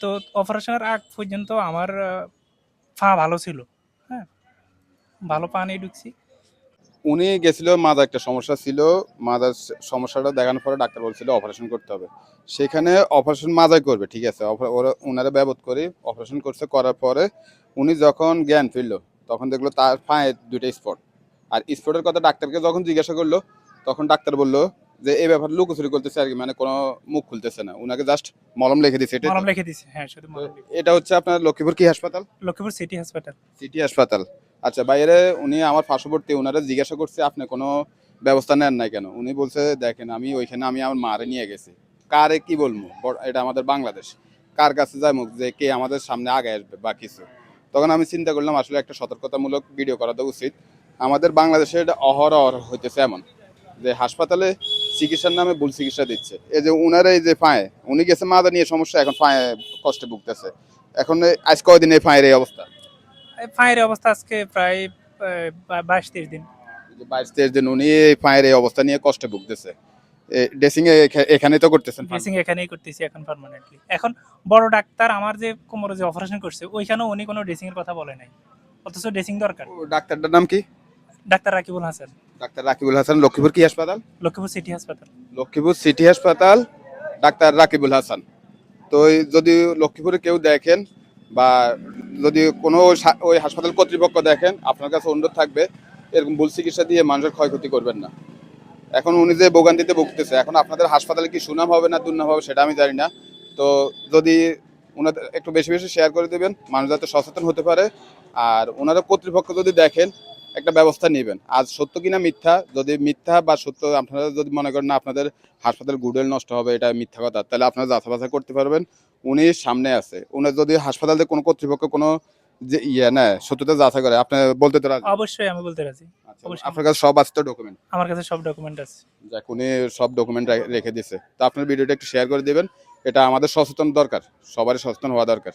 তো অপারেশনের আগ পর্যন্ত আমার পা ভালো ছিল। হ্যাঁ, ভালো পা নিয়ে ঢুকছি। উনি গেছিল, মাজা একটা সমস্যা ছিল, মাজার সমস্যাটা দেখানোর পরে ডাক্তার বলছিল অপারেশন করতে হবে। সেখানে অপারেশন মাজাই করবে, ঠিক আছে, ওরা ওনারা ব্যবহার করে অপারেশন করছে, করার পরে উনি যখন জ্ঞান ফিরলো তখন দেখলো তার পায়ে দুইটা স্পট। আর স্পটের কথা ডাক্তারকে যখন জিজ্ঞাসা করলো তখন ডাক্তার বললো যে এই ব্যাপারে লুকোচুরি করতেছে আর কি, মানে কোনো মুখ খুলতেছে না, উনাকে জাস্ট মলম লিখে দিচ্ছে, এটাই তো। মলম লিখে দিছে, হ্যাঁ শুধু তো মলম লিখে। এটা হচ্ছে আপনার লক্ষ্মীপুর কি হাসপাতাল? লক্ষ্মীপুর সিটি হাসপাতাল। সিটি হাসপাতাল। আচ্ছা বাইরে উনি আমার পার্শ্ববর্তী, ওনারা জিজ্ঞাসা করছে আপনি কোনো ব্যবস্থা নেন নাই কেন? উনি বলছে দেখেন আমি ওইখানে আমি আমার মারে নিয়ে গেছি, কারে কি বলবো, এটা আমাদের বাংলাদেশ, কার কাছে যাই মুখ যে কে আমাদের সামনে আগে আসবে বা কিছু। তখন আমি চিন্তা করলাম আসলে একটা সতর্কতামূলক ভিডিও করা তো উচিত। আমাদের বাংলাদেশে এটা অহরহ হইতেছে এমন যে হাসপাতালে চিকিৎসার নামে ভুল চিকিৎসা দিচ্ছে। এই যে উনার এই যে পায়ে, উনি গেছে মাজা নিয়ে সমস্যা, এখন পায়ে কষ্টে ভুগতেছে। এখন আজ কয়দিন এই পায়ের এই অবস্থা? এই পায়ের অবস্থা আজকে প্রায় 22-23 দিন। 22-23 দিন উনি এই পায়ের এই অবস্থা নিয়ে কষ্টে ভুগতেছে। ড্রেসিং এখানেই তো করতেছেন? ড্রেসিং এখানেই করতেছি এখন পার্মানেন্টলি। এখন বড় ডাক্তার আমার যে কোমরে যে অপারেশন করছে ওইখানেও উনি কোনো ড্রেসিং এর কথা বলে নাই, অথচ ড্রেসিং দরকার। ডাক্তারটার নাম কি? ডাক্তার রাকিবুল হাসান। ডাক্তার রাকিবুল হাসান। লক্ষ্মীপুর কি হাসপাতাল? লক্ষ্মীপুর সিটি হাসপাতাল। লক্ষ্মীপুর সিটি হাসপাতাল, ডাক্তার রাকিবুল হাসান। তো যদি লক্ষ্মীপুরে কেউ দেখেন বা যদি কোনো ওই হাসপাতাল কর্তৃপক্ষ দেখেন, আপনার কাছে অনুরোধ থাকবে এরকম ভুল চিকিৎসা দিয়ে মানুষের ক্ষয়ক্ষতি করবেন না। এখন উনি যে ভোগান্তিতে ভুগতেছে, এখন আপনাদের হাসপাতালে কি সুনাম হবে না দুর্নাম হবে সেটা আমি জানি না। তো যদি ওনাদের একটু বেশি বেশি শেয়ার করে দেবেন, মানুষ যাতে সচেতন হতে পারে। আর ওনারা কর্তৃপক্ষ যদি দেখেন একটা ব্যবস্থা নেবেন। আজ সত্য কিনা মিথ্যা, যদি মিথ্যা বা সত্য আপনারা যদি মনে করেন না আপনাদের হাসপাতাল গুডউইল নষ্ট হবে এটা মিথ্যা কথা, তাহলে আপনারা যাচাই বাছাই করতে পারবেন। উনি সামনে আছে, উনার যদি হাসপাতালে কোনো কর্তৃপক্ষ কোনো যে না সত্যতা যাচাই করে, আপনি বলতে তো রাজি? অবশ্যই আমি বলতে রাজি। আচ্ছা, অবশ্যই আপনার কাছে সব আছে তো ডকুমেন্ট? আমার কাছে সব ডকুমেন্ট আছে। যাক, উনি সব ডকুমেন্ট রেখে দিছে। তো আপনার ভিডিওটা একটু শেয়ার করে দিবেন, এটা আমাদের সচেতন দরকার, সবারই সচেতন হওয়া দরকার।